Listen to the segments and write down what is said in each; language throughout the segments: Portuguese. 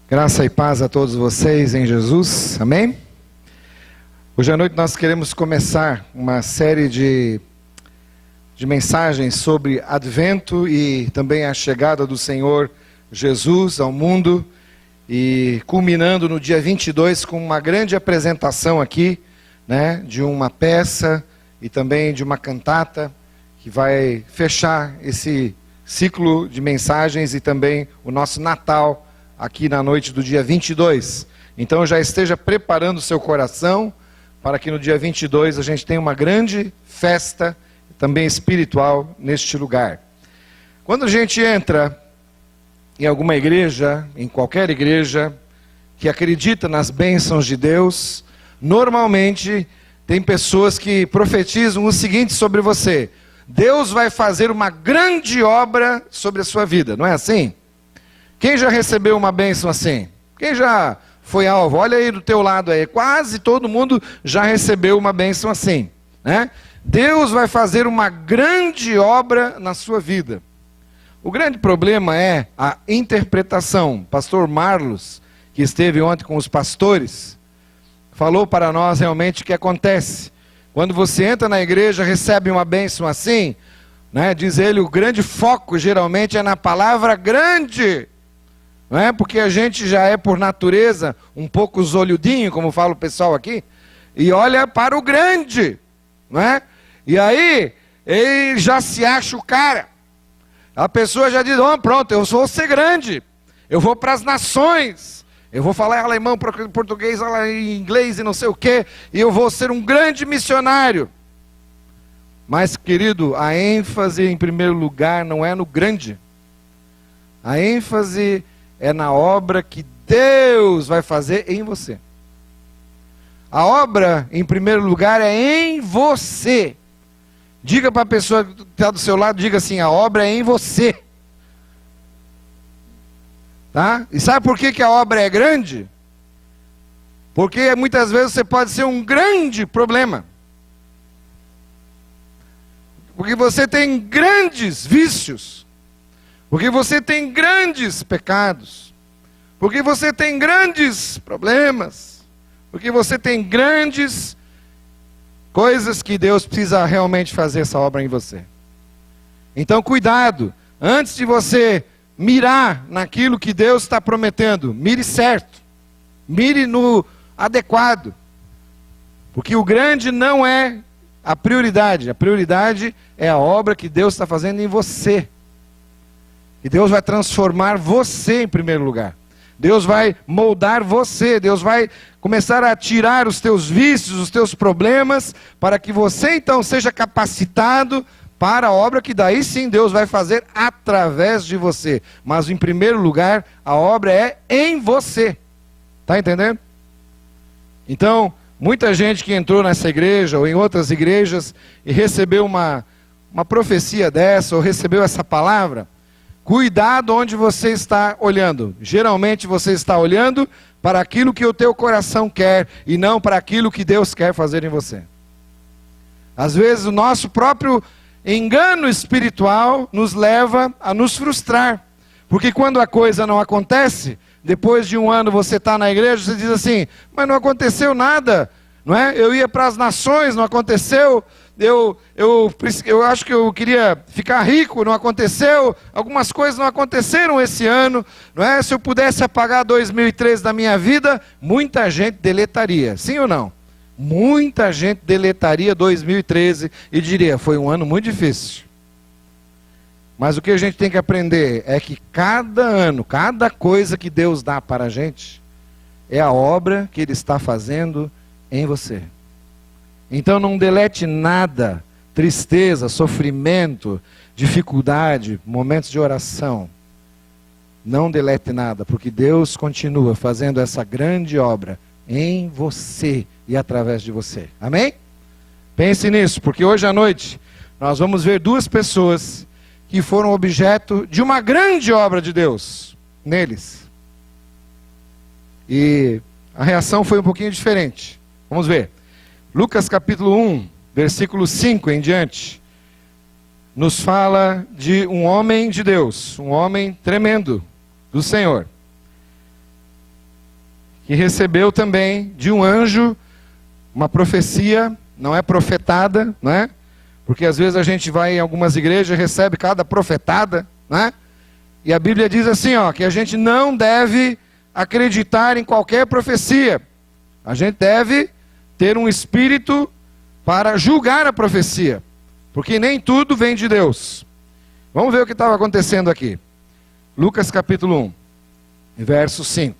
Graça e paz a todos vocês em Jesus, amém? Hoje à noite nós queremos começar uma série de mensagens sobre Advento e também a chegada do Senhor Jesus ao mundo, e culminando no dia 22 com uma grande apresentação aqui, de uma peça e também de uma cantata que vai fechar esse ciclo de mensagens e também o nosso Natal aqui na noite do dia 22. Então já esteja preparando o seu coração para que no dia 22 a gente tenha uma grande festa também espiritual neste lugar. Quando a gente entra em alguma igreja, em qualquer igreja que acredita nas bênçãos de Deus, normalmente tem pessoas que profetizam o seguinte sobre você: Deus vai fazer uma grande obra sobre a sua vida, não é assim? Quem já recebeu uma bênção assim? Quem já foi alvo? Olha aí do teu lado aí, quase todo mundo já recebeu uma bênção assim, né? Deus vai fazer uma grande obra na sua vida. O grande problema é a interpretação. Pastor Marlos, que esteve ontem com os pastores, falou para nós realmente o que acontece. Quando você entra na igreja, recebe uma bênção assim, diz ele, o grande foco geralmente é na palavra grande. Não é? Porque a gente já é por natureza um pouco zolhudinho, como fala o pessoal aqui, e olha para o grande, não é? E aí, ele já se acha o cara. A pessoa já diz, pronto, eu vou ser grande, eu vou para as nações, eu vou falar alemão, português, inglês e não sei o quê, e eu vou ser um grande missionário. Mas, querido, a ênfase em primeiro lugar não é no grande. A ênfase é na obra que Deus vai fazer em você. A obra, em primeiro lugar, é em você. Diga para a pessoa que está do seu lado, diga assim, a obra é em você. Tá? E sabe por que a obra é grande? Porque muitas vezes você pode ser um grande problema. Porque você tem grandes vícios. Porque você tem grandes pecados. Porque você tem grandes problemas. Porque você tem grandes coisas que Deus precisa realmente fazer essa obra em você. Então cuidado, antes de você mirar naquilo que Deus está prometendo, mire certo. Mire no adequado. Porque o grande não é a prioridade é a obra que Deus está fazendo em você. E Deus vai transformar você em primeiro lugar. Deus vai moldar você. Deus vai começar a tirar os teus vícios, os teus problemas, para que você então seja capacitado para a obra que daí sim Deus vai fazer através de você. Mas em primeiro lugar, a obra é em você. Está entendendo? Então, muita gente que entrou nessa igreja ou em outras igrejas e recebeu uma profecia dessa ou recebeu essa palavra, cuidado onde você está olhando. Geralmente você está olhando para aquilo que o teu coração quer e não para aquilo que Deus quer fazer em você. Às vezes o nosso próprio engano espiritual nos leva a nos frustrar. Porque quando a coisa não acontece, depois de um ano você está na igreja, você diz assim, mas não aconteceu nada, não é? Eu ia para as nações, não aconteceu. Eu acho que eu queria ficar rico, não aconteceu. Algumas coisas não aconteceram esse ano, não é? Se eu pudesse apagar 2013 da minha vida, muita gente deletaria, sim ou não? Muita gente deletaria 2013 e diria, foi um ano muito difícil. Mas o que a gente tem que aprender é que cada ano, cada coisa que Deus dá para a gente, é a obra que Ele está fazendo em você. Então não delete nada, tristeza, sofrimento, dificuldade, momentos de oração. Não delete nada, porque Deus continua fazendo essa grande obra em você e através de você. Amém? Pense nisso, porque hoje à noite nós vamos ver duas pessoas que foram objeto de uma grande obra de Deus neles. E a reação foi um pouquinho diferente. Vamos ver. Lucas capítulo 1, versículo 5 em diante, nos fala de um homem de Deus, um homem tremendo do Senhor. que recebeu também de um anjo uma profecia, não é profetada, não é? Porque às vezes a gente vai em algumas igrejas e recebe cada profetada, não é? E a Bíblia diz assim, ó, que a gente não deve acreditar em qualquer profecia. A gente deve ter um espírito para julgar a profecia, porque nem tudo vem de Deus. Vamos ver o que estava acontecendo aqui. Lucas capítulo 1, verso 5.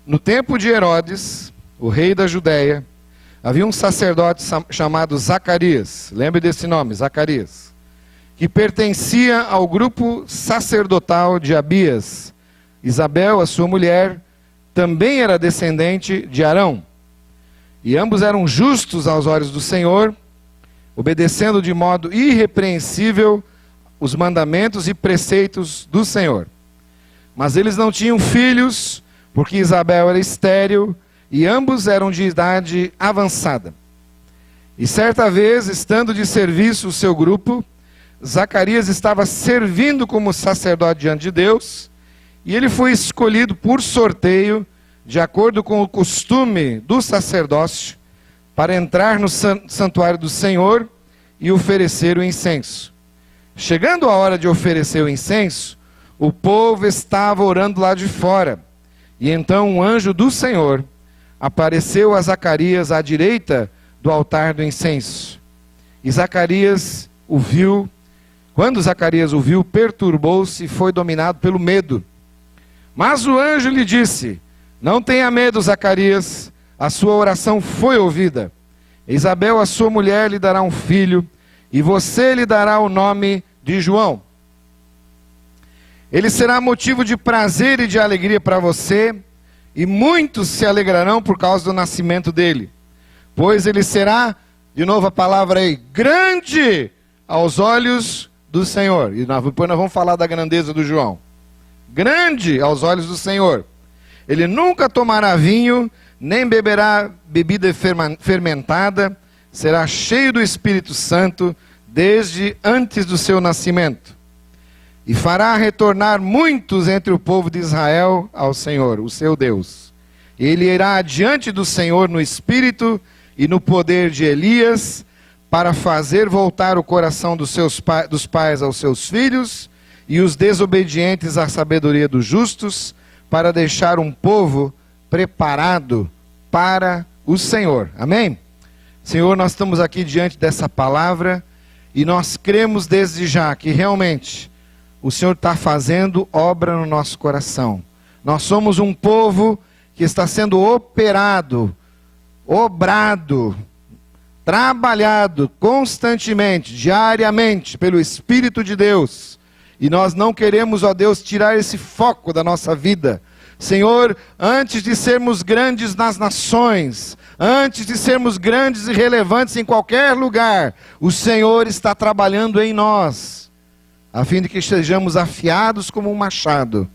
No tempo de Herodes, o rei da Judéia, havia um sacerdote chamado Zacarias, lembre desse nome, Zacarias, que pertencia ao grupo sacerdotal de Abias. Isabel, a sua mulher, também era descendente de Arão. E ambos eram justos aos olhos do Senhor, obedecendo de modo irrepreensível os mandamentos e preceitos do Senhor. Mas eles não tinham filhos, porque Isabel era estéril, e ambos eram de idade avançada. E certa vez, estando de serviço o seu grupo, Zacarias estava servindo como sacerdote diante de Deus, e ele foi escolhido por sorteio, de acordo com o costume do sacerdócio, para entrar no santuário do Senhor e oferecer o incenso. Chegando a hora de oferecer o incenso, o povo estava orando lá de fora, e então um anjo do Senhor apareceu a Zacarias à direita do altar do incenso. E Zacarias o viu. Quando Zacarias o viu, perturbou-se e foi dominado pelo medo. Mas o anjo lhe disse: não tenha medo, Zacarias, a sua oração foi ouvida. Isabel, a sua mulher, lhe dará um filho, e você lhe dará o nome de João. Ele será motivo de prazer e de alegria para você, e muitos se alegrarão por causa do nascimento dele. Pois ele será, de novo a palavra aí, grande aos olhos do Senhor. E depois nós vamos falar da grandeza do João. Grande aos olhos do Senhor. Ele nunca tomará vinho, nem beberá bebida fermentada, será cheio do Espírito Santo desde antes do seu nascimento. E fará retornar muitos entre o povo de Israel ao Senhor, o seu Deus. Ele irá adiante do Senhor no espírito e no poder de Elias, para fazer voltar o coração dos pais aos seus filhos, e os desobedientes à sabedoria dos justos, para deixar um povo preparado para o Senhor. Amém? Senhor, nós estamos aqui diante dessa palavra, e nós cremos desde já que realmente o Senhor está fazendo obra no nosso coração. Nós somos um povo que está sendo operado, obrado, trabalhado constantemente, diariamente, pelo Espírito de Deus. E nós não queremos, ó Deus, tirar esse foco da nossa vida. Senhor, antes de sermos grandes nas nações, antes de sermos grandes e relevantes em qualquer lugar, o Senhor está trabalhando em nós, a fim de que estejamos afiados como um machado,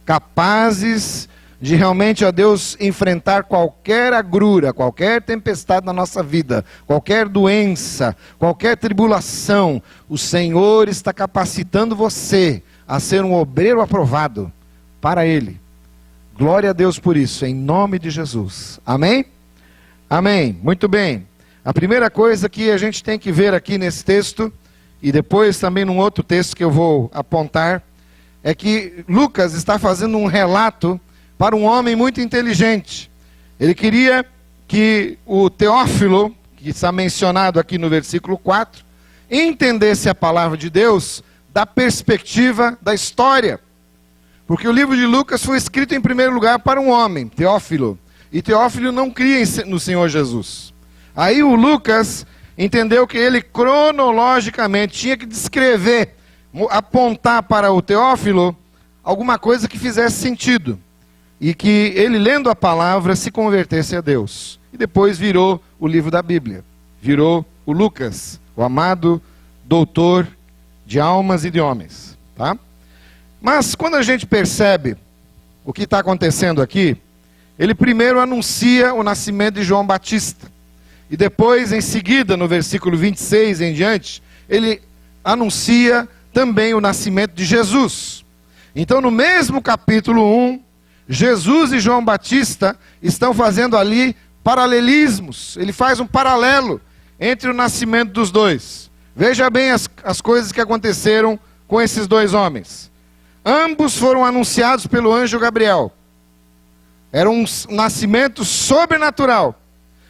capazes de realmente, ó Deus, enfrentar qualquer agrura, qualquer tempestade na nossa vida, qualquer doença, qualquer tribulação. O Senhor está capacitando você a ser um obreiro aprovado para Ele. Glória a Deus por isso, em nome de Jesus. Amém? Amém. Muito bem. A primeira coisa que a gente tem que ver aqui nesse texto, e depois também num outro texto que eu vou apontar, é que Lucas está fazendo um relato para um homem muito inteligente. Ele queria que o Teófilo, que está mencionado aqui no versículo 4, entendesse a palavra de Deus da perspectiva da história. Porque o livro de Lucas foi escrito em primeiro lugar para um homem, Teófilo. E Teófilo não cria no Senhor Jesus. Aí o Lucas entendeu que ele cronologicamente tinha que descrever, apontar para o Teófilo alguma coisa que fizesse sentido. E que ele, lendo a palavra, se convertesse a Deus. E depois virou o livro da Bíblia. Virou o Lucas, o amado doutor de almas e de homens. Tá? Mas quando a gente percebe o que está acontecendo aqui, ele primeiro anuncia o nascimento de João Batista. E depois, em seguida, no versículo 26 em diante, ele anuncia também o nascimento de Jesus. Então, no mesmo capítulo 1, Jesus e João Batista estão fazendo ali paralelismos. Ele faz um paralelo entre o nascimento dos dois. Veja bem as coisas que aconteceram com esses dois homens. Ambos foram anunciados pelo anjo Gabriel. Era um nascimento sobrenatural.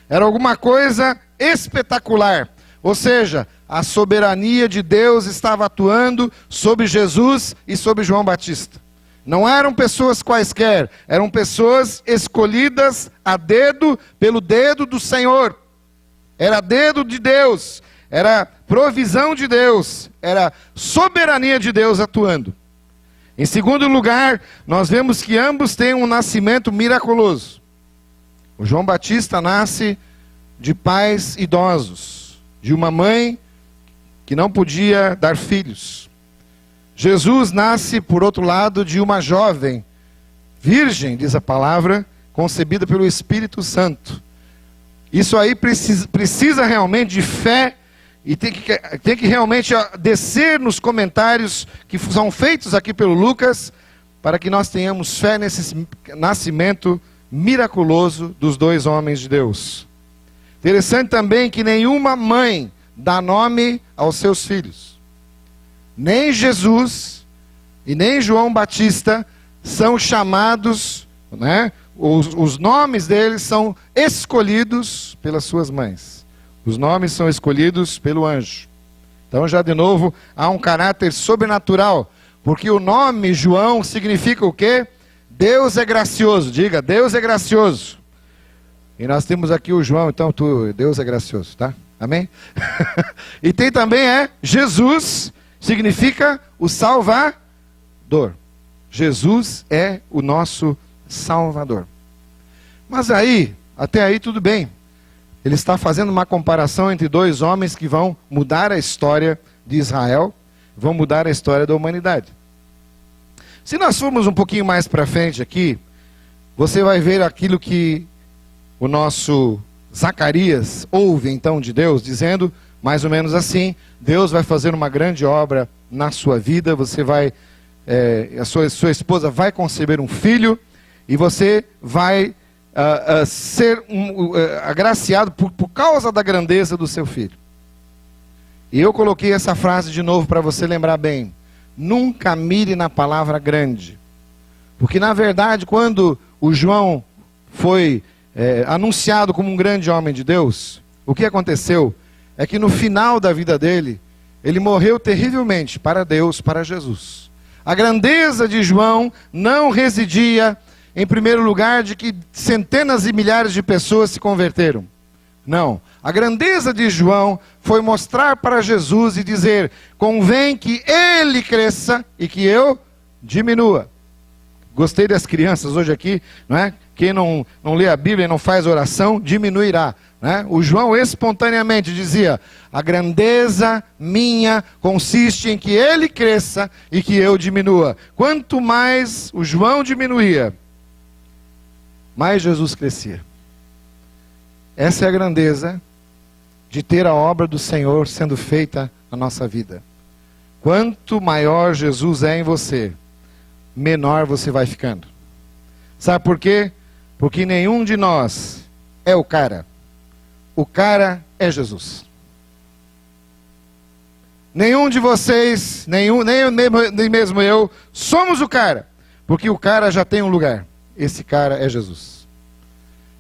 Era alguma coisa espetacular. Ou seja, a soberania de Deus estava atuando sobre Jesus e sobre João Batista. Não eram pessoas quaisquer, eram pessoas escolhidas a dedo, pelo dedo do Senhor. Era dedo de Deus, era provisão de Deus, era soberania de Deus atuando. Em segundo lugar, nós vemos que ambos têm um nascimento miraculoso. O João Batista nasce de pais idosos, de uma mãe que não podia dar filhos. Jesus nasce, por outro lado, de uma jovem, virgem, diz a palavra, concebida pelo Espírito Santo. Isso aí precisa realmente de fé, e tem que realmente descer nos comentários que são feitos aqui pelo Lucas, para que nós tenhamos fé nesse nascimento miraculoso dos dois homens de Deus. Interessante também que nenhuma mãe dá nome aos seus filhos. Nem Jesus e nem João Batista são chamados, né? Os nomes deles são escolhidos pelas suas mães. Os nomes são escolhidos pelo anjo. Então já de novo há um caráter sobrenatural, porque o nome João significa o quê? Deus é gracioso. Diga, Deus é gracioso. E nós temos aqui o João, então Deus é gracioso, tá? Amém? E tem também Jesus, significa o Salvador. Jesus é o nosso Salvador. Mas aí, até aí tudo bem. Ele está fazendo uma comparação entre dois homens que vão mudar a história de Israel, vão mudar a história da humanidade. Se nós formos um pouquinho mais para frente aqui, você vai ver aquilo que o nosso Zacarias ouve então de Deus, dizendo mais ou menos assim: Deus vai fazer uma grande obra na sua vida, você vai, a sua esposa vai conceber um filho, e você vai ser agraciado por causa da grandeza do seu filho. E eu coloquei essa frase de novo para você lembrar bem: nunca mire na palavra grande, porque na verdade quando o João foi anunciado como um grande homem de Deus, o que aconteceu é que no final da vida dele, ele morreu terrivelmente para Deus, para Jesus. A grandeza de João não residia, em primeiro lugar, de que centenas e milhares de pessoas se converteram. Não. A grandeza de João foi mostrar para Jesus e dizer: convém que ele cresça e que eu diminua. Gostei das crianças hoje aqui, não é? Quem não lê a Bíblia e não faz oração, diminuirá. Né? O João espontaneamente dizia: a grandeza minha consiste em que ele cresça e que eu diminua. Quanto mais o João diminuía, mais Jesus crescia. Essa é a grandeza de ter a obra do Senhor sendo feita na nossa vida. Quanto maior Jesus é em você, menor você vai ficando. Sabe por quê? Porque nenhum de nós é o cara. O cara é Jesus. Nenhum de vocês, nem mesmo eu, somos o cara. Porque o cara já tem um lugar. Esse cara é Jesus.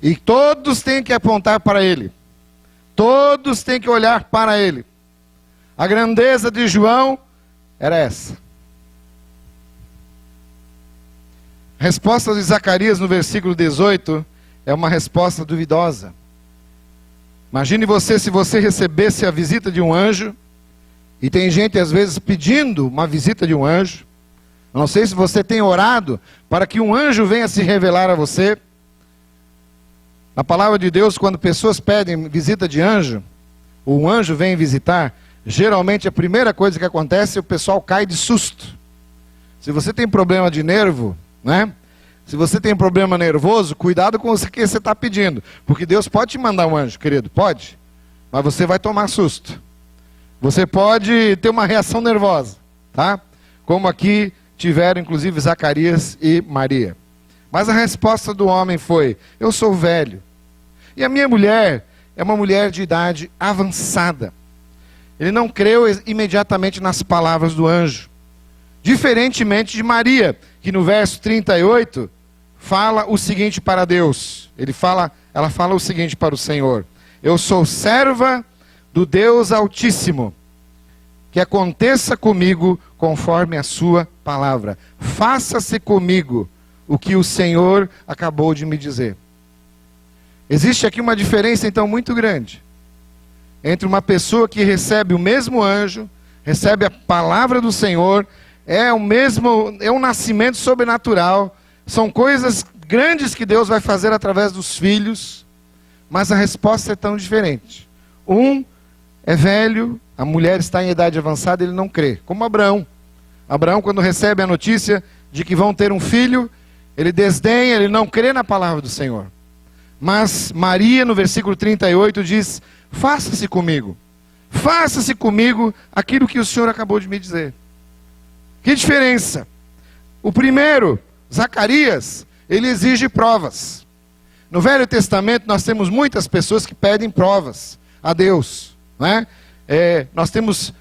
E todos têm que apontar para ele. Todos têm que olhar para ele. A grandeza de João era essa. A resposta de Zacarias no versículo 18 é uma resposta duvidosa. Imagine você, se você recebesse a visita de um anjo, e tem gente às vezes pedindo uma visita de um anjo. Não sei se você tem orado para que um anjo venha se revelar a você. Na palavra de Deus, quando pessoas pedem visita de anjo, o anjo vem visitar, geralmente a primeira coisa que acontece é o pessoal cai de susto. Se você tem problema de nervo, né? Se você tem problema nervoso, cuidado com o que você está pedindo. Porque Deus pode te mandar um anjo, querido, pode. Mas você vai tomar susto. Você pode ter uma reação nervosa, tá? Como aqui tiveram, inclusive, Zacarias e Maria. Mas a resposta do homem foi: eu sou velho. E a minha mulher é uma mulher de idade avançada. Ele não creu imediatamente nas palavras do anjo. Diferentemente de Maria, que no verso 38 fala o seguinte para Deus. Ela fala o seguinte para o Senhor: eu sou serva do Deus Altíssimo, que aconteça comigo conforme a sua palavra. Faça-se comigo o que o Senhor acabou de me dizer. Existe aqui uma diferença então muito grande entre uma pessoa que recebe o mesmo anjo, recebe a palavra do Senhor, é um nascimento sobrenatural, são coisas grandes que Deus vai fazer através dos filhos, mas a resposta é tão diferente. Um é velho, a mulher está em idade avançada, ele não crê, como Abraão. Abraão, quando recebe a notícia de que vão ter um filho, ele desdenha, ele não crê na palavra do Senhor. Mas Maria, no versículo 38, diz: faça-se comigo aquilo que o Senhor acabou de me dizer. Que diferença! O primeiro, Zacarias, ele exige provas. No Velho Testamento nós temos muitas pessoas que pedem provas a Deus, não é? Nós temos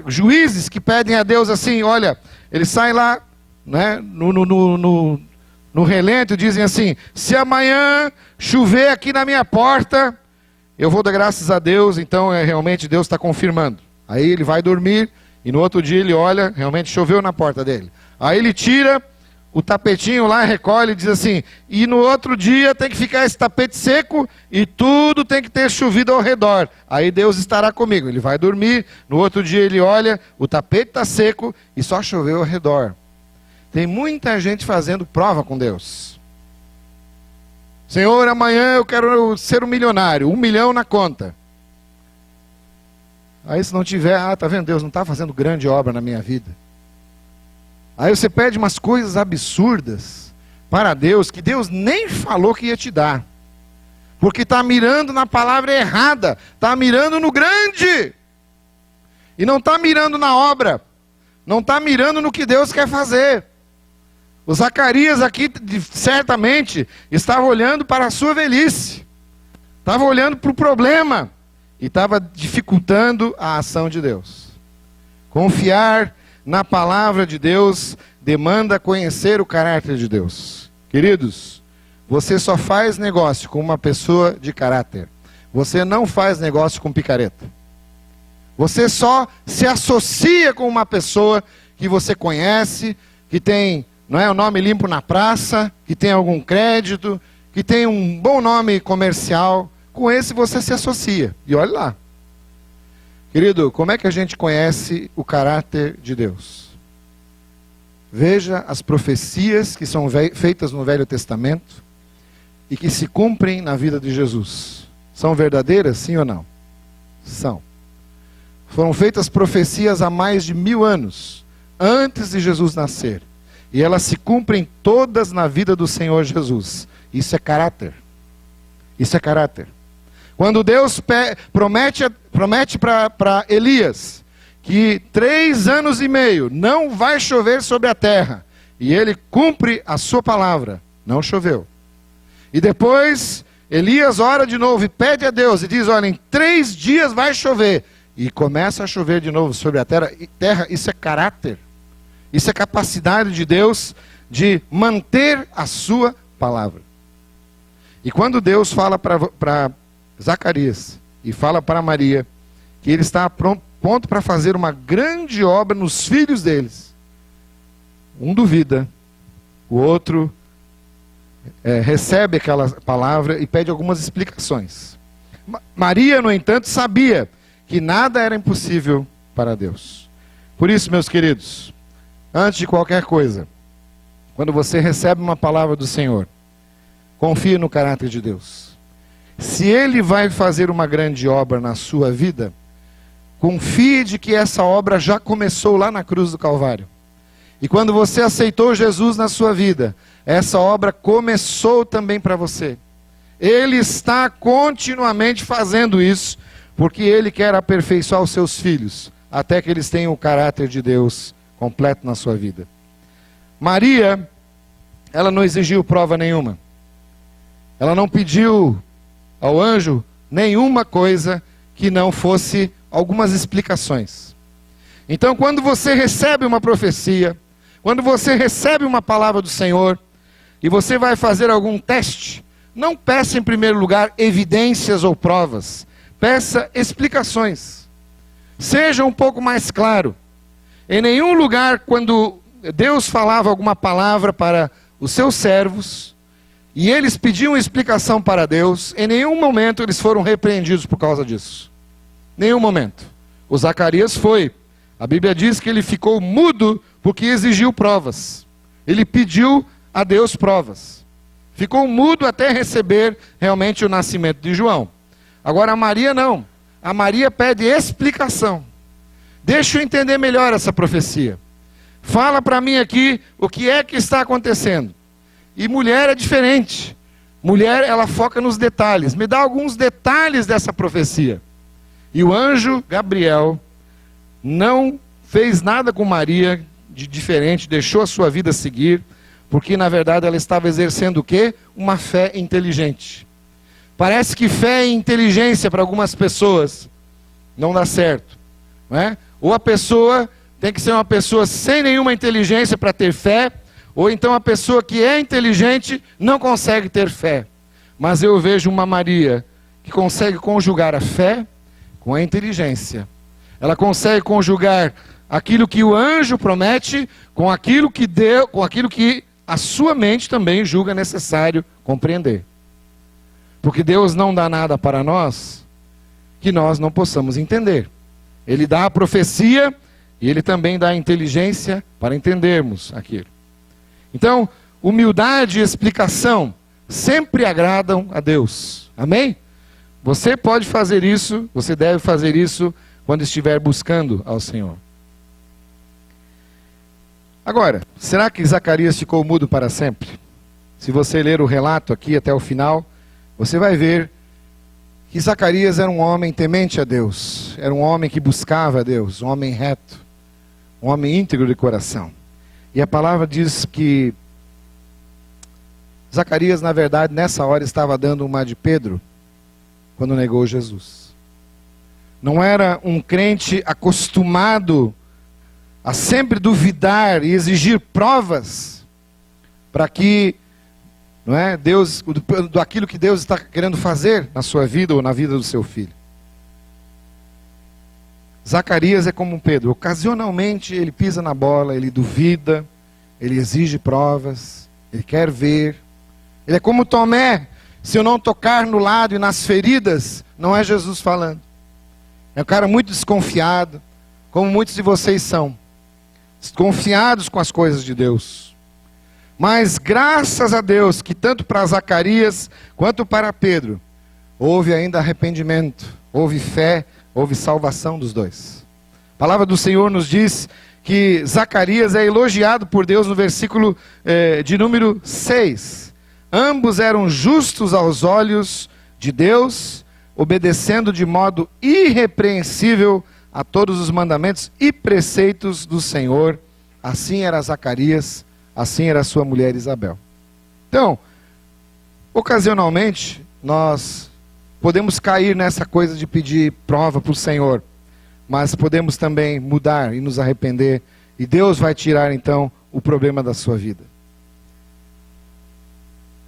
juízes que pedem a Deus assim, olha, eles saem lá, né, no relento e dizem assim: se amanhã chover aqui na minha porta, eu vou dar graças a Deus, então realmente Deus está confirmando. Aí ele vai dormir e no outro dia ele olha, realmente choveu na porta dele. Aí ele tira o tapetinho lá, recolhe e diz assim: e no outro dia tem que ficar esse tapete seco e tudo tem que ter chovido ao redor. Aí Deus estará comigo. Ele vai dormir, no outro dia ele olha, o tapete está seco e só choveu ao redor. Tem muita gente fazendo prova com Deus. Senhor, amanhã eu quero ser um milionário, 1 milhão na conta. Aí se não tiver, tá vendo, Deus não está fazendo grande obra na minha vida. Aí você pede umas coisas absurdas para Deus, que Deus nem falou que ia te dar. Porque está mirando na palavra errada, está mirando no grande. E não está mirando na obra, não está mirando no que Deus quer fazer. O Zacarias aqui, certamente, estava olhando para a sua velhice. Estava olhando para o problema. E estava dificultando a ação de Deus. Confiar na palavra de Deus demanda conhecer o caráter de Deus. Queridos, você só faz negócio com uma pessoa de caráter. Você não faz negócio com picareta. Você só se associa com uma pessoa que você conhece, que tem, não é, o nome limpo na praça, que tem algum crédito, que tem um bom nome comercial. Com esse você se associa. E olha lá. Querido, como é que a gente conhece o caráter de Deus? Veja as profecias que são feitas no Velho Testamento e que se cumprem na vida de Jesus. São verdadeiras, sim ou não? São. Foram feitas profecias há mais de 1000 anos, antes de Jesus nascer. E elas se cumprem todas na vida do Senhor Jesus. Isso é caráter. Isso é caráter. Quando Deus promete para Elias que 3 anos e meio não vai chover sobre a terra, e ele cumpre a sua palavra, não choveu. E depois Elias ora de novo e pede a Deus e diz: olha, em 3 dias vai chover. E começa a chover de novo sobre a terra. Isso é caráter. Isso é capacidade de Deus de manter a sua palavra. E quando Deus fala para Zacarias e fala para Maria que ele está pronto para fazer uma grande obra nos filhos deles, um duvida, o outro recebe aquela palavra e pede algumas explicações. Maria, no entanto, sabia que nada era impossível para Deus. Por isso, meus queridos, antes de qualquer coisa, quando você recebe uma palavra do Senhor, confie no caráter de Deus. Se Ele vai fazer uma grande obra na sua vida, confie de que essa obra já começou lá na cruz do Calvário. E quando você aceitou Jesus na sua vida, essa obra começou também para você. Ele está continuamente fazendo isso, porque Ele quer aperfeiçoar os seus filhos, até que eles tenham o caráter de Deus completo na sua vida. Maria, ela não exigiu prova nenhuma. Ela não pediu ao anjo nenhuma coisa que não fosse algumas explicações. Então, quando você recebe uma profecia, quando você recebe uma palavra do Senhor, e você vai fazer algum teste, não peça em primeiro lugar evidências ou provas, peça explicações. Seja um pouco mais claro. Em nenhum lugar, quando Deus falava alguma palavra para os seus servos, e eles pediam explicação para Deus, em nenhum momento eles foram repreendidos por causa disso. Nenhum momento. O Zacarias foi. A Bíblia diz que ele ficou mudo porque exigiu provas. Ele pediu a Deus provas. Ficou mudo até receber realmente o nascimento de João. Agora a Maria não. A Maria pede explicação. Deixa eu entender melhor essa profecia. Fala para mim aqui o que é que está acontecendo. E mulher é diferente. Mulher, ela foca nos detalhes. Me dá alguns detalhes dessa profecia. E o anjo Gabriel não fez nada com Maria de diferente, deixou a sua vida seguir, porque na verdade ela estava exercendo o quê? Uma fé inteligente. Parece que fé e inteligência para algumas pessoas não dá certo, não é? Ou a pessoa tem que ser uma pessoa sem nenhuma inteligência para ter fé, ou então a pessoa que é inteligente não consegue ter fé. Mas eu vejo uma Maria que consegue conjugar a fé com a inteligência. Ela consegue conjugar aquilo que o anjo promete com aquilo que deu, com aquilo que a sua mente também julga necessário compreender. Porque Deus não dá nada para nós que nós não possamos entender. Ele dá a profecia e Ele também dá a inteligência para entendermos aquilo. Então, humildade e explicação sempre agradam a Deus. Amém? Você pode fazer isso, você deve fazer isso quando estiver buscando ao Senhor. Agora, será que Zacarias ficou mudo para sempre? Se você ler o relato aqui até o final, você vai ver que Zacarias era um homem temente a Deus, era um homem que buscava a Deus, um homem reto, um homem íntegro de coração. E a palavra diz que Zacarias, na verdade, nessa hora estava dando uma de Pedro, quando negou Jesus. Não era um crente acostumado a sempre duvidar e exigir provas para que, não é, Deus, daquilo que Deus está querendo fazer na sua vida ou na vida do seu filho. Zacarias é como Pedro, ocasionalmente ele pisa na bola, ele duvida, ele exige provas, ele quer ver. Ele é como Tomé, se eu não tocar no lado e nas feridas, não é Jesus falando. É um cara muito desconfiado, como muitos de vocês são. Desconfiados com as coisas de Deus. Mas graças a Deus que tanto para Zacarias quanto para Pedro, houve ainda arrependimento, houve fé, houve salvação dos dois. A palavra do Senhor nos diz que Zacarias é elogiado por Deus no versículo de número 6. Ambos eram justos aos olhos de Deus, obedecendo de modo irrepreensível a todos os mandamentos e preceitos do Senhor. Assim era Zacarias, assim era sua mulher Isabel. Então, ocasionalmente, nós podemos cair nessa coisa de pedir prova para o Senhor, mas podemos também mudar e nos arrepender, e Deus vai tirar então o problema da sua vida.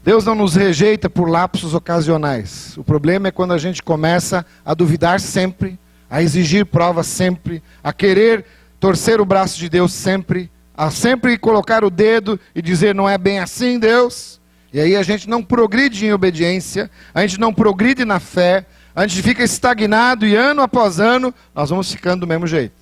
Deus não nos rejeita por lapsos ocasionais. O problema é quando a gente começa a duvidar sempre, a exigir provas sempre, a querer torcer o braço de Deus sempre, a sempre colocar o dedo e dizer não é bem assim, Deus. E aí a gente não progride em obediência, a gente não progride na fé, a gente fica estagnado e ano após ano nós vamos ficando do mesmo jeito.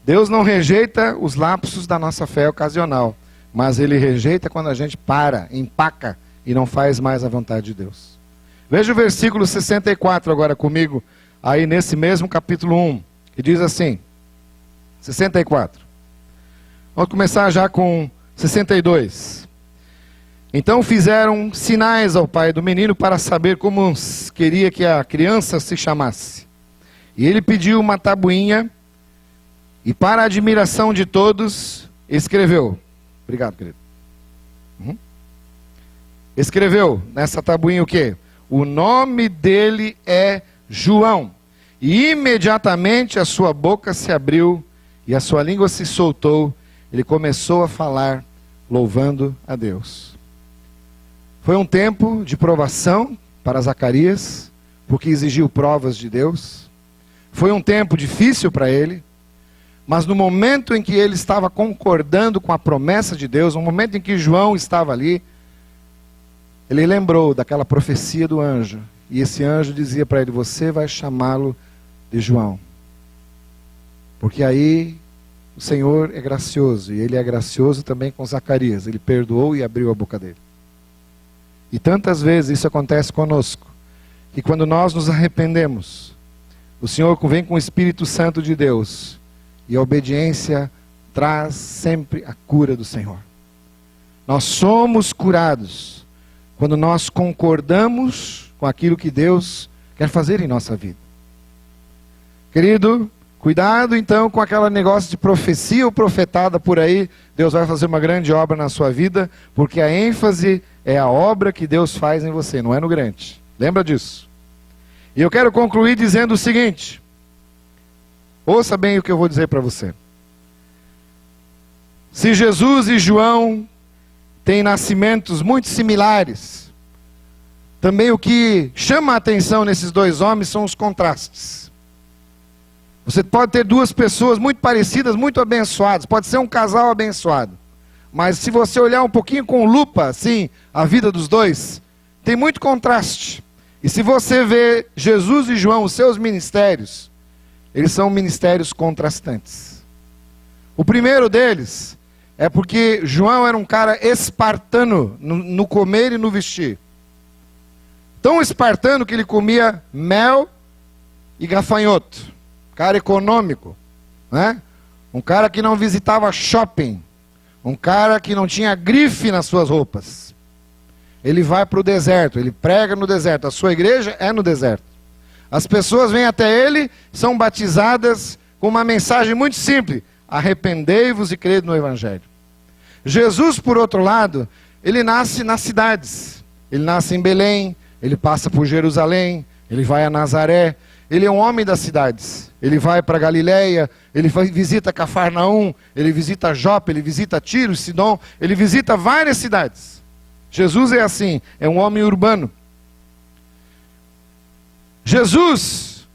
Deus não rejeita os lapsos da nossa fé ocasional, mas Ele rejeita quando a gente para, empaca e não faz mais a vontade de Deus. Veja o versículo 64 agora comigo, aí nesse mesmo capítulo 1, que diz assim, 64. Vamos começar já com 62. Então fizeram sinais ao pai do menino para saber como queria que a criança se chamasse. E ele pediu uma tabuinha e para a admiração de todos, escreveu, Obrigado, querido. Escreveu nessa tabuinha o quê? O nome dele é João. E imediatamente a sua boca se abriu e a sua língua se soltou. Ele começou a falar, louvando a Deus. Foi um tempo de provação para Zacarias, porque exigiu provas de Deus. Foi um tempo difícil para ele, mas no momento em que ele estava concordando com a promessa de Deus, no momento em que João estava ali, ele lembrou daquela profecia do anjo. E esse anjo dizia para ele: você vai chamá-lo de João. Porque aí o Senhor é gracioso, e ele é gracioso também com Zacarias. Ele perdoou e abriu a boca dele. E tantas vezes isso acontece conosco, que quando nós nos arrependemos, o Senhor vem com o Espírito Santo de Deus, e a obediência traz sempre a cura do Senhor. Nós somos curados quando nós concordamos com aquilo que Deus quer fazer em nossa vida. Querido, cuidado então com aquele negócio de profecia ou profetada por aí. Deus vai fazer uma grande obra na sua vida, porque a ênfase é a obra que Deus faz em você, não é no grande. Lembra disso. E eu quero concluir dizendo o seguinte. Ouça bem o que eu vou dizer para você. Se Jesus e João têm nascimentos muito similares, também o que chama a atenção nesses dois homens são os contrastes. Você pode ter duas pessoas muito parecidas, muito abençoadas. Pode ser um casal abençoado. Mas se você olhar um pouquinho com lupa, assim, a vida dos dois, tem muito contraste. E se você vê Jesus e João, os seus ministérios, eles são ministérios contrastantes. O primeiro deles é porque João era um cara espartano no comer e no vestir. Tão espartano que ele comia mel e gafanhoto. Cara econômico, né? Um cara que não visitava shopping, um cara que não tinha grife nas suas roupas. Ele vai para o deserto, ele prega no deserto, a sua igreja é no deserto. As pessoas vêm até ele, são batizadas com uma mensagem muito simples: arrependei-vos e crede no Evangelho. Jesus, por outro lado, ele nasce nas cidades. Ele nasce em Belém, ele passa por Jerusalém, ele vai a Nazaré. Ele é um homem das cidades. Ele vai para Galiléia, ele visita Cafarnaum, ele visita Jope, ele visita Tiro, Sidom, ele visita várias cidades. Jesus é assim, é um homem urbano. Jesus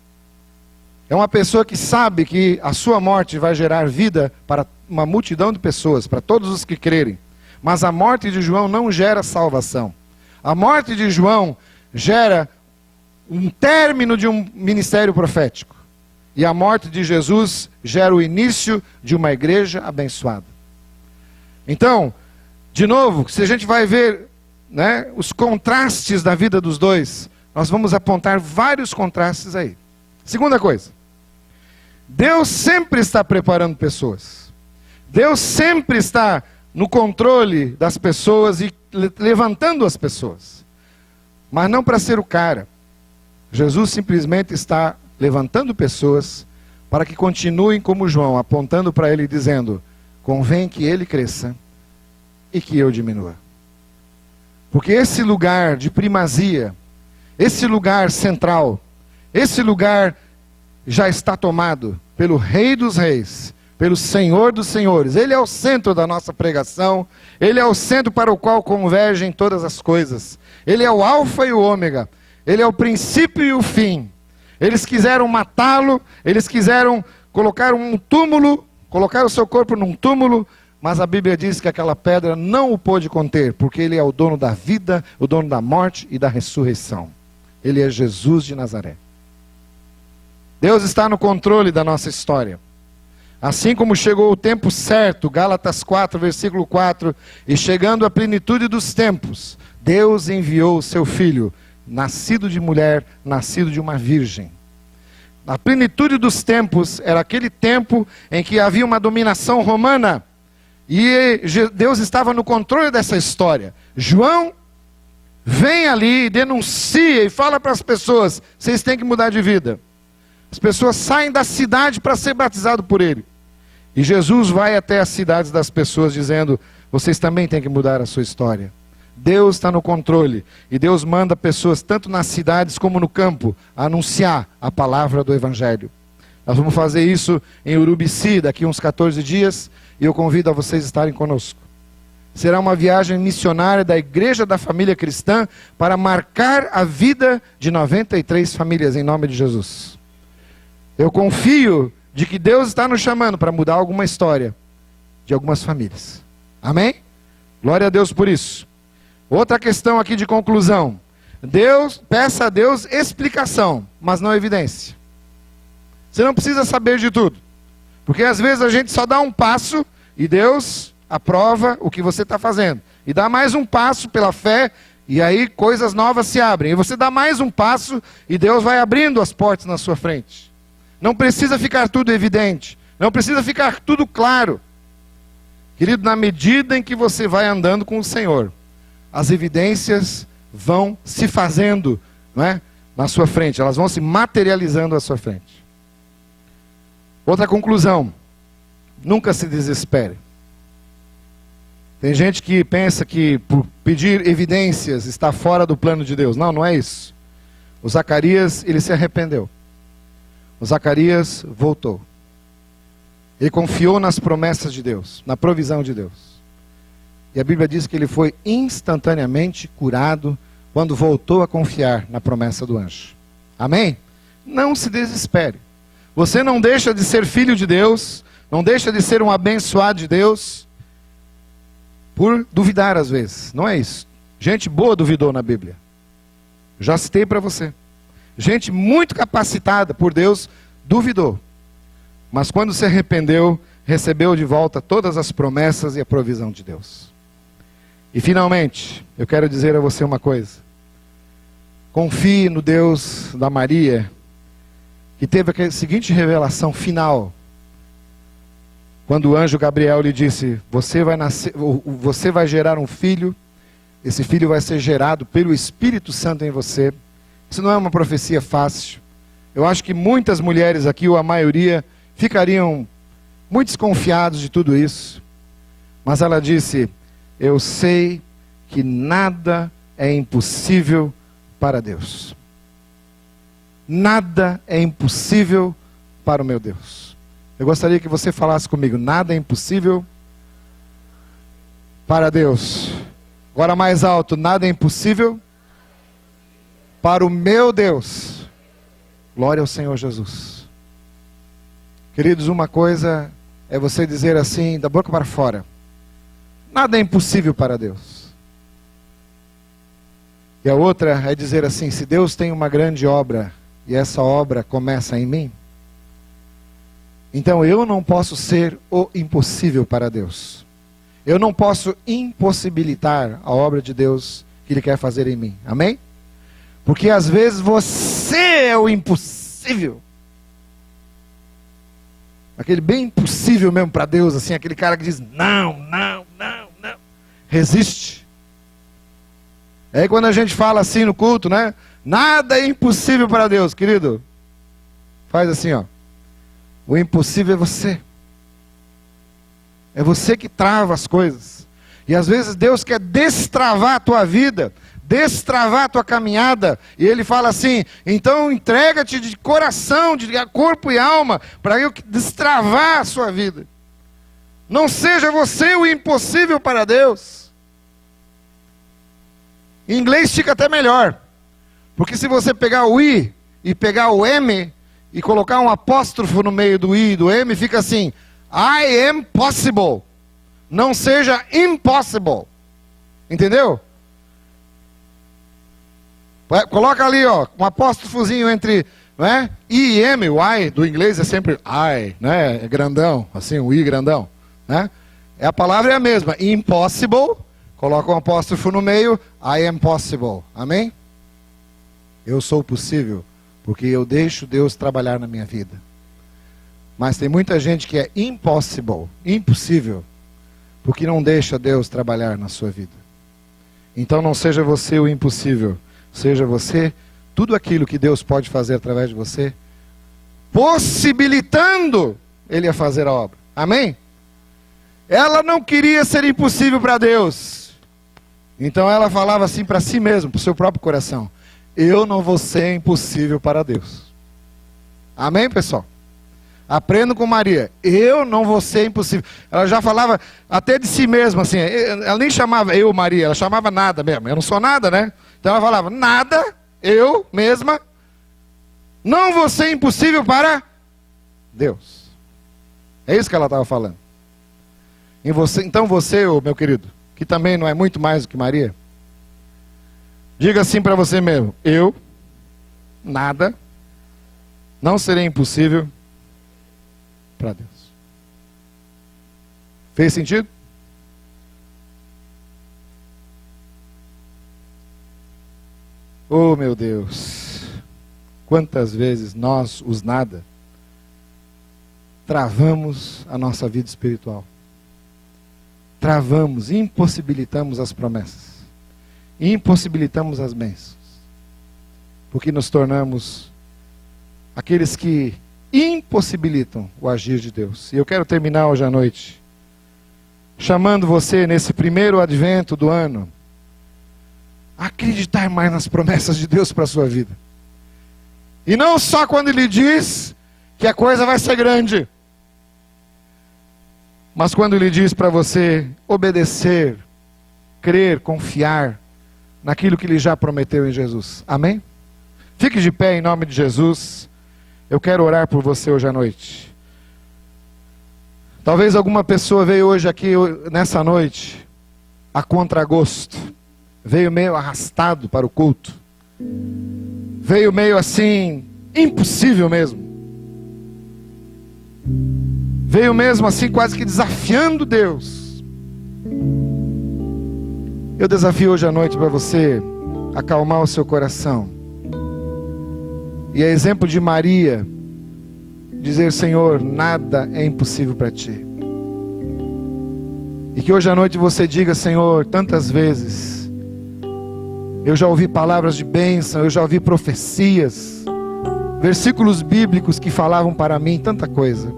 é uma pessoa que sabe que a sua morte vai gerar vida para uma multidão de pessoas, para todos os que crerem. Mas a morte de João não gera salvação. A morte de João gera um término de um ministério profético. E a morte de Jesus gera o início de uma igreja abençoada. Então, de novo, se a gente vai ver, né, os contrastes da vida dos dois, nós vamos apontar vários contrastes aí. Segunda coisa, Deus sempre está preparando pessoas. Deus sempre está no controle das pessoas e levantando as pessoas. Mas não para ser o cara. Jesus simplesmente está levantando pessoas para que continuem como João, apontando para ele e dizendo: convém que ele cresça e que eu diminua. Porque esse lugar de primazia, esse lugar central, esse lugar já está tomado pelo Rei dos Reis, pelo Senhor dos Senhores. Ele é o centro da nossa pregação, ele é o centro para o qual convergem todas as coisas. Ele é o alfa e o ômega. Ele é o princípio e o fim. Eles quiseram matá-lo, eles quiseram colocar um túmulo, colocar o seu corpo num túmulo, mas a Bíblia diz que aquela pedra não o pôde conter, porque ele é o dono da vida, o dono da morte e da ressurreição. Ele é Jesus de Nazaré. Deus está no controle da nossa história. Assim como chegou o tempo certo, Gálatas 4, versículo 4, e chegando à plenitude dos tempos, Deus enviou o seu Filho, nascido de mulher, nascido de uma virgem. A plenitude dos tempos era aquele tempo em que havia uma dominação romana. E Deus estava no controle dessa história. João vem ali, denuncia e fala para as pessoas: vocês têm que mudar de vida. As pessoas saem da cidade para ser batizado por ele. E Jesus vai até as cidades das pessoas dizendo: vocês também têm que mudar a sua história. Deus está no controle. E Deus manda pessoas, tanto nas cidades como no campo, a anunciar a palavra do Evangelho. Nós vamos fazer isso em Urubici, daqui uns 14 dias, e eu convido a vocês a estarem conosco. Será uma viagem missionária da Igreja da Família Cristã para marcar a vida de 93 famílias, em nome de Jesus. Eu confio de que Deus está nos chamando para mudar alguma história de algumas famílias. Amém? Glória a Deus por isso. Outra questão aqui de conclusão. Peça a Deus explicação, mas não evidência. Você não precisa saber de tudo. Porque às vezes a gente só dá um passo e Deus aprova o que você está fazendo. E dá mais um passo pela fé, e aí coisas novas se abrem. E você dá mais um passo e Deus vai abrindo as portas na sua frente. Não precisa ficar tudo evidente. Não precisa ficar tudo claro. Querido, na medida em que você vai andando com o Senhor, as evidências vão se fazendo, não é? Na sua frente. Elas vão se materializando à sua frente. Outra conclusão. Nunca se desespere. Tem gente que pensa que por pedir evidências está fora do plano de Deus. Não, não é isso. O Zacarias, ele se arrependeu. O Zacarias voltou. Ele confiou nas promessas de Deus, na provisão de Deus. E a Bíblia diz que ele foi instantaneamente curado quando voltou a confiar na promessa do anjo. Amém? Não se desespere. Você não deixa de ser filho de Deus, não deixa de ser um abençoado de Deus, por duvidar às vezes. Não é isso. Gente boa duvidou na Bíblia. Já citei para você. Gente muito capacitada por Deus duvidou. Mas quando se arrependeu, recebeu de volta todas as promessas e a provisão de Deus. E finalmente, eu quero dizer a você uma coisa. Confie no Deus da Maria, que teve a seguinte revelação final. Quando o anjo Gabriel lhe disse, você vai gerar um filho, esse filho vai ser gerado pelo Espírito Santo em você. Isso não é uma profecia fácil. Eu acho que muitas mulheres aqui, ou a maioria, ficariam muito desconfiados de tudo isso. Mas ela disse, eu sei que nada é impossível para Deus. Nada é impossível para o meu Deus. Eu gostaria que você falasse comigo, nada é impossível para Deus. Agora mais alto, nada é impossível para o meu Deus. Glória ao Senhor Jesus. Queridos, uma coisa é você dizer assim, da boca para fora, nada é impossível para Deus. E a outra é dizer assim, se Deus tem uma grande obra, e essa obra começa em mim, então eu não posso ser o impossível para Deus. Eu não posso impossibilitar a obra de Deus que Ele quer fazer em mim. Amém? Porque às vezes você é o impossível. Aquele bem impossível mesmo para Deus, assim, aquele cara que diz, não. Resiste. Aí quando a gente fala assim no culto, né? Nada é impossível para Deus, querido. Faz assim, ó. O impossível é você. É você que trava as coisas. E às vezes Deus quer destravar a tua vida, destravar a tua caminhada. E Ele fala assim, então entrega-te de coração, de corpo e alma, para eu destravar a sua vida. Não seja você o impossível para Deus. Em inglês fica até melhor. Porque se você pegar o I e pegar o M e colocar um apóstrofo no meio do I e do M, fica assim, I am possible. Não seja impossible. Entendeu? Coloca ali, ó, um apóstrofozinho entre, né, I e M. O I do inglês é sempre I, né? É grandão, assim, o I grandão, né? A palavra é a mesma. Impossible, coloca um apóstrofo no meio, I am possible. Amém? Eu sou possível, porque eu deixo Deus trabalhar na minha vida. Mas tem muita gente que é impossible, impossível, porque não deixa Deus trabalhar na sua vida. Então não seja você o impossível, seja você tudo aquilo que Deus pode fazer através de você, possibilitando Ele a fazer a obra. Amém? Ela não queria ser impossível para Deus. Então ela falava assim para si mesma, para o seu próprio coração: eu não vou ser impossível para Deus. Amém, pessoal? Aprendam com Maria. Eu não vou ser impossível. Ela já falava até de si mesma assim. Ela nem chamava eu Maria, ela chamava nada mesmo. Eu não sou nada, né? Então ela falava: nada, eu mesma, não vou ser impossível para Deus. É isso que ela estava falando. Então você, meu querido, que também não é muito mais do que Maria, diga assim para você mesmo: eu, nada, não serei impossível para Deus. Fez sentido? Oh, meu Deus, quantas vezes nós, os nada, travamos a nossa vida espiritual. Travamos, impossibilitamos as promessas, impossibilitamos as bênçãos, porque nos tornamos aqueles que impossibilitam o agir de Deus. E eu quero terminar hoje à noite chamando você, nesse primeiro advento do ano, a acreditar mais nas promessas de Deus para a sua vida. E não só quando Ele diz que a coisa vai ser grande, mas quando Ele diz para você obedecer, crer, confiar naquilo que Ele já prometeu em Jesus. Amém? Fique de pé em nome de Jesus. Eu quero orar por você hoje à noite. Talvez alguma pessoa veio hoje aqui, nessa noite, a contragosto. Veio meio arrastado para o culto. Veio meio assim, impossível mesmo. Veio mesmo assim, quase que desafiando Deus. Eu desafio hoje à noite para você acalmar o seu coração. E a exemplo de Maria, dizer: Senhor, nada é impossível para Ti. E que hoje à noite você diga: Senhor, tantas vezes eu já ouvi palavras de bênção, eu já ouvi profecias, versículos bíblicos que falavam para mim tanta coisa,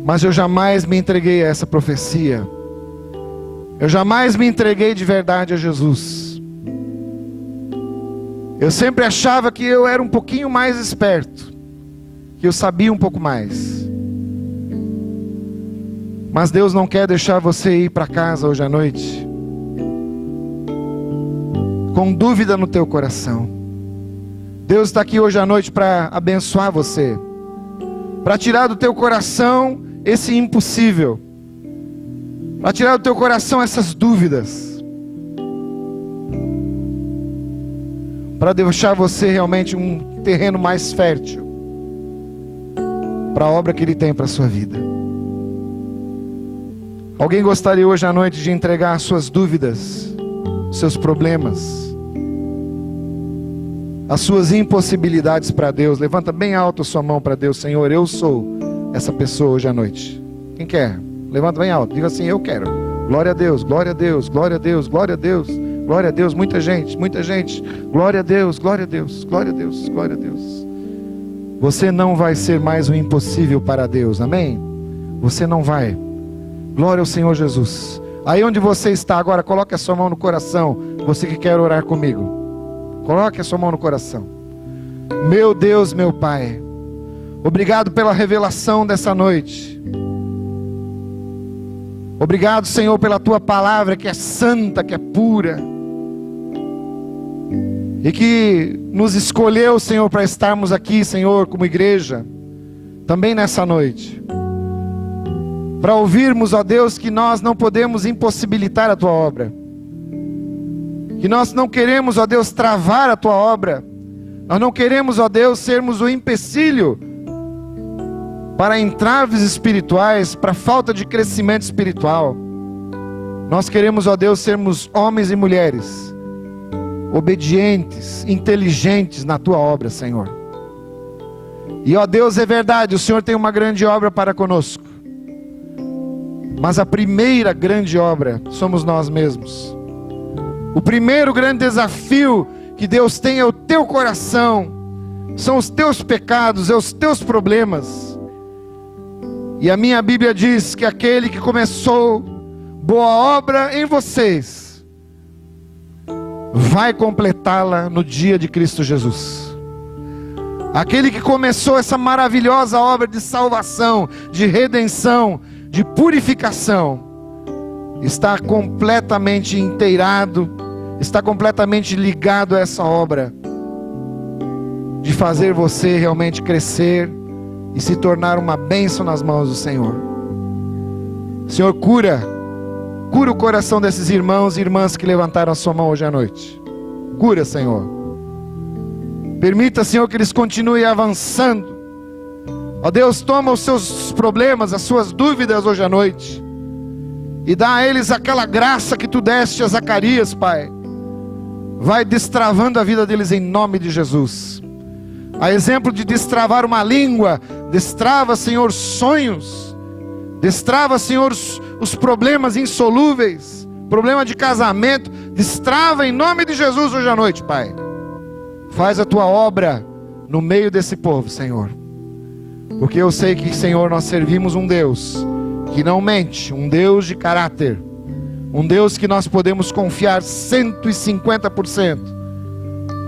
mas eu jamais me entreguei a essa profecia. Eu jamais me entreguei de verdade a Jesus. Eu sempre achava que eu era um pouquinho mais esperto, que eu sabia um pouco mais. Mas Deus não quer deixar você ir para casa hoje à noite com dúvida no teu coração. Deus está aqui hoje à noite para abençoar você, para tirar do teu coração esse impossível, para tirar do teu coração essas dúvidas, para deixar você realmente um terreno mais fértil para a obra que Ele tem para a sua vida. Alguém gostaria hoje à noite de entregar as suas dúvidas, seus problemas, as suas impossibilidades para Deus? Levanta bem alto a sua mão para Deus. Senhor, eu sou essa pessoa hoje à noite. Quem quer? Levanta bem alto, diga assim: eu quero. Glória a Deus, glória a Deus, glória a Deus, glória a Deus, glória a Deus. Muita gente, glória a Deus, glória a Deus, glória a Deus, glória a Deus. Você não vai ser mais um impossível para Deus, amém? Você não vai. Glória ao Senhor Jesus. Aí onde você está agora, coloque a sua mão no coração. Você que quer orar comigo, coloque a sua mão no coração. Meu Deus, meu Pai, obrigado pela revelação dessa noite. Obrigado, Senhor, pela Tua palavra que é santa, que é pura, e que nos escolheu, Senhor, para estarmos aqui, Senhor, como igreja, também nessa noite, para ouvirmos, ó Deus, que nós não podemos impossibilitar a Tua obra, que nós não queremos, ó Deus, travar a Tua obra, nós não queremos, ó Deus, sermos o empecilho para entraves espirituais, para falta de crescimento espiritual. Nós queremos, ó Deus, sermos homens e mulheres obedientes, inteligentes na Tua obra, Senhor. E ó Deus, é verdade, o Senhor tem uma grande obra para conosco, mas a primeira grande obra somos nós mesmos. O primeiro grande desafio que Deus tem é o teu coração, são os teus pecados, é os teus problemas. E a minha Bíblia diz que aquele que começou boa obra em vocês vai completá-la no dia de Cristo Jesus. Aquele que começou essa maravilhosa obra de salvação, de redenção, de purificação, está completamente inteirado, está completamente ligado a essa obra de fazer você realmente crescer e se tornar uma bênção nas mãos do Senhor. Senhor, cura o coração desses irmãos e irmãs que levantaram a sua mão hoje à noite. Cura, Senhor. Permita, Senhor, que eles continuem avançando. Ó Deus, toma os seus problemas, as suas dúvidas hoje à noite, e dá a eles aquela graça que tu deste a Zacarias, Pai. Vai destravando a vida deles em nome de Jesus. A exemplo de destravar uma língua, destrava, Senhor, sonhos. Destrava, Senhor, os problemas insolúveis, problema de casamento. Destrava em nome de Jesus hoje à noite, Pai. Faz a tua obra no meio desse povo, Senhor. Porque eu sei que, Senhor, nós servimos um Deus que não mente, um Deus de caráter, um Deus que nós podemos confiar 150%.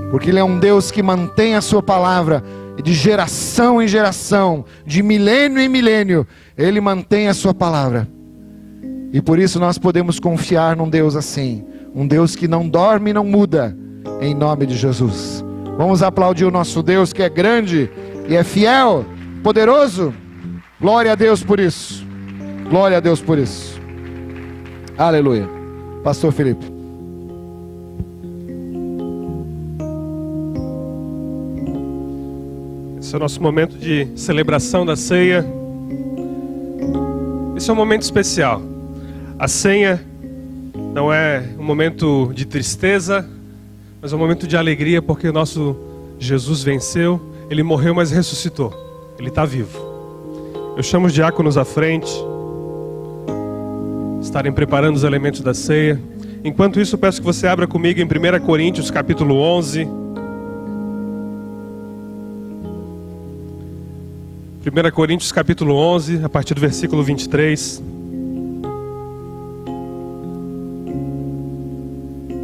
Porque Ele é um Deus que mantém a sua palavra de geração em geração, de milênio em milênio. Ele mantém a sua palavra. E por isso nós podemos confiar num Deus assim. Um Deus que não dorme e não muda. Em nome de Jesus. Vamos aplaudir o nosso Deus que é grande e é fiel, poderoso. Glória a Deus por isso. Glória a Deus por isso. Aleluia. Pastor Felipe. Esse é o nosso momento de celebração da ceia. Esse é um momento especial. A ceia não é um momento de tristeza, mas é um momento de alegria, porque o nosso Jesus venceu. Ele morreu, mas ressuscitou. Ele está vivo. Eu chamo os diáconos à frente, estarem preparando os elementos da ceia. Enquanto isso, peço que você abra comigo em 1 Coríntios capítulo 11. 1 Coríntios capítulo 11, a partir do versículo 23.